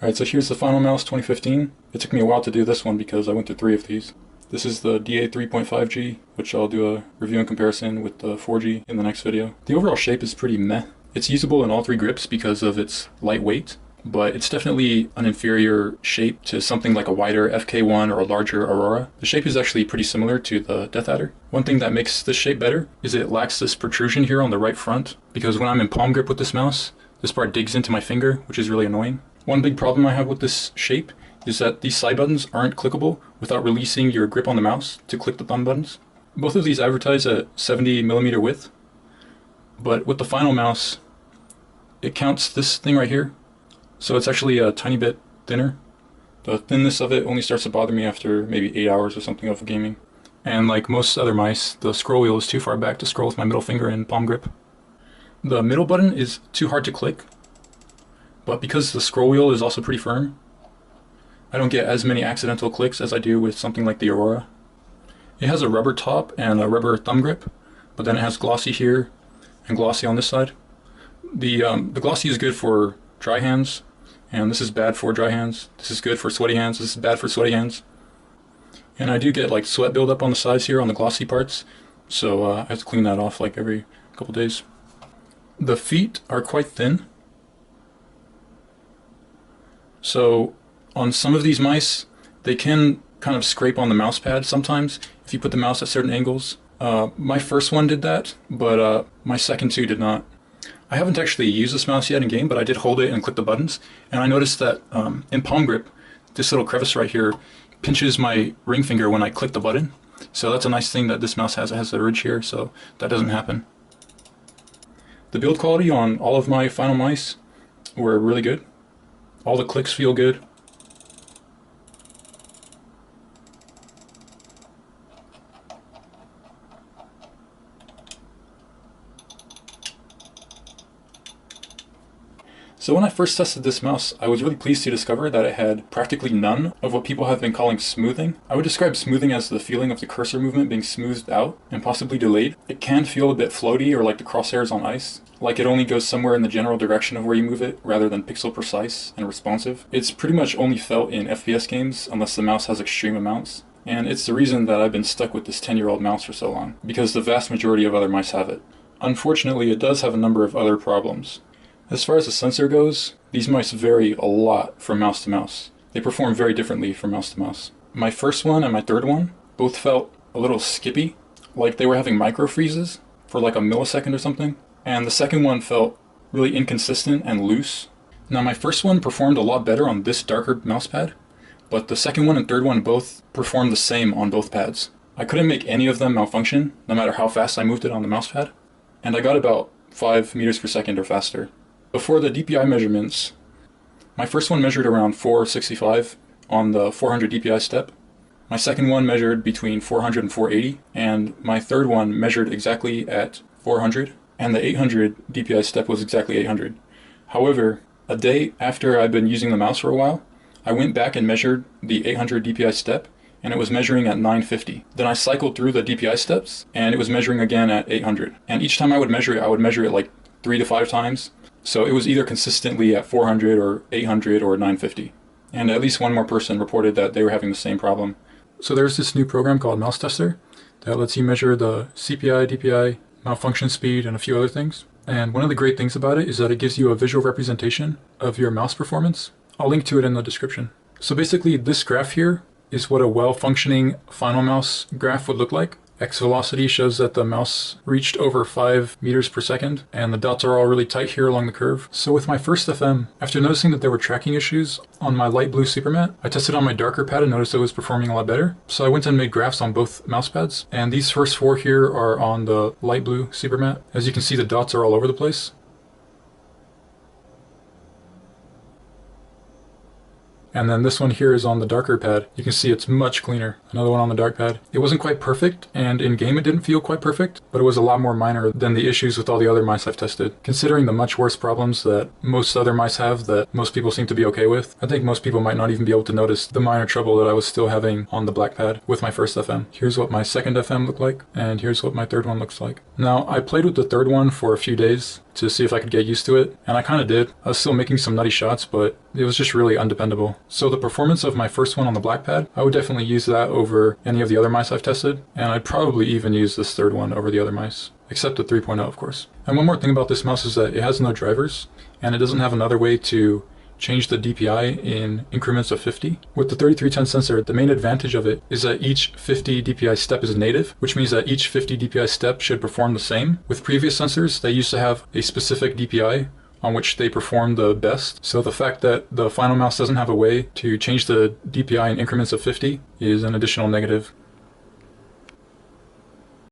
Alright, so here's the Final Mouse 2015. It took me a while to do this one because I went through 3 of these. This is the DA3.5G, which I'll do a review and comparison with the 4G in the next video. The overall shape is pretty meh. It's usable in all 3 grips because of its lightweight, but it's definitely an inferior shape to something like a wider FK1 or a larger Aurora. The shape is actually pretty similar to the Death Adder. One thing that makes this shape better is it lacks this protrusion here on the right front, because when I'm in palm grip with this mouse, this part digs into my finger, which is really annoying. One big problem I have with this shape is that these side buttons aren't clickable without releasing your grip on the mouse to click the thumb buttons. Both of these advertise at 70mm width, but with the Final Mouse, it counts this thing right here, so it's actually a tiny bit thinner. The thinness of it only starts to bother me after maybe 8 hours or something of gaming. And like most other mice, the scroll wheel is too far back to scroll with my middle finger in palm grip. The middle button is too hard to click, but because the scroll wheel is also pretty firm, I don't get as many accidental clicks as I do with something like the Aurora. It has a rubber top and a rubber thumb grip, but then it has glossy here and glossy on this side. The glossy is good for dry hands, and this is bad for dry hands. This is good for sweaty hands. This is bad for sweaty hands. And I do get like sweat buildup on the sides here on the glossy parts, so I have to clean that off like every couple days. The feet are quite thin, so on some of these mice, they can kind of scrape on the mouse pad sometimes if you put the mouse at certain angles. My first one did that, but my second 2 did not. I haven't actually used this mouse yet in game, but I did hold it and click the buttons, and I noticed that in palm grip, this little crevice right here pinches my ring finger when I click the button. So that's a nice thing that this mouse has. It has the ridge here, so that doesn't happen. The build quality on all of my Final mice were really good. All the clicks feel good. So when I first tested this mouse, I was really pleased to discover that it had practically none of what people have been calling smoothing. I would describe smoothing as the feeling of the cursor movement being smoothed out and possibly delayed. It can feel a bit floaty or like the crosshairs on ice, like it only goes somewhere in the general direction of where you move it rather than pixel precise and responsive. It's pretty much only felt in FPS games unless the mouse has extreme amounts. And it's the reason that I've been stuck with this 10-year-old mouse for so long, because the vast majority of other mice have it. Unfortunately, it does have a number of other problems. As far as the sensor goes, these mice vary a lot from mouse to mouse. They perform very differently from mouse to mouse. My first one and my third one both felt a little skippy, like they were having micro freezes for like a millisecond or something. And the second one felt really inconsistent and loose. Now my first one performed a lot better on this darker mouse pad, but the second one and third one both performed the same on both pads. I couldn't make any of them malfunction, no matter how fast I moved it on the mouse pad, and I got about 5 meters per second or faster. Before the DPI measurements, my first one measured around 465 on the 400 DPI step. My second one measured between 400 and 480, and my third one measured exactly at 400, and the 800 DPI step was exactly 800. However, a day after I'd been using the mouse for a while, I went back and measured the 800 DPI step, and it was measuring at 950. Then I cycled through the DPI steps, and it was measuring again at 800. And each time I would measure it like 3 to 5 times. So it was either consistently at 400 or 800 or 950. And at least one more person reported that they were having the same problem. So there's this new program called Mouse Tester that lets you measure the CPI, DPI, malfunction speed, and a few other things. And one of the great things about it is that it gives you a visual representation of your mouse performance. I'll link to it in the description. So basically this graph here is what a well-functioning Final Mouse graph would look like. X velocity shows that the mouse reached over 5 meters per second, and the dots are all really tight here along the curve. So with my first FM, after noticing that there were tracking issues on my light blue Supermat, I tested on my darker pad and noticed it was performing a lot better. So I went and made graphs on both mouse pads, and these first 4 here are on the light blue Supermat. As you can see, the dots are all over the place. And then this one here is on the darker pad. You can see it's much cleaner. Another one on the dark pad. It wasn't quite perfect, and in game it didn't feel quite perfect, but it was a lot more minor than the issues with all the other mice I've tested. Considering the much worse problems that most other mice have that most people seem to be okay with, I think most people might not even be able to notice the minor trouble that I was still having on the black pad with my first FM. Here's what my second FM looked like, and here's what my third one looks like. Now, I played with the third one for a few days to see if I could get used to it, and I kind of did. I was still making some nutty shots, but it was just really undependable. So the performance of my first one on the black pad, I would definitely use that over any of the other mice I've tested, and I'd probably even use this third one over the other mice, except the 3.0 of course. And one more thing about this mouse is that it has no drivers, and it doesn't have another way to change the DPI in increments of 50. With the 3310 sensor, the main advantage of it is that each 50 DPI step is native, which means that each 50 DPI step should perform the same. With previous sensors, they used to have a specific DPI on which they perform the best. So the fact that the final mouse doesn't have a way to change the DPI in increments of 50 is an additional negative.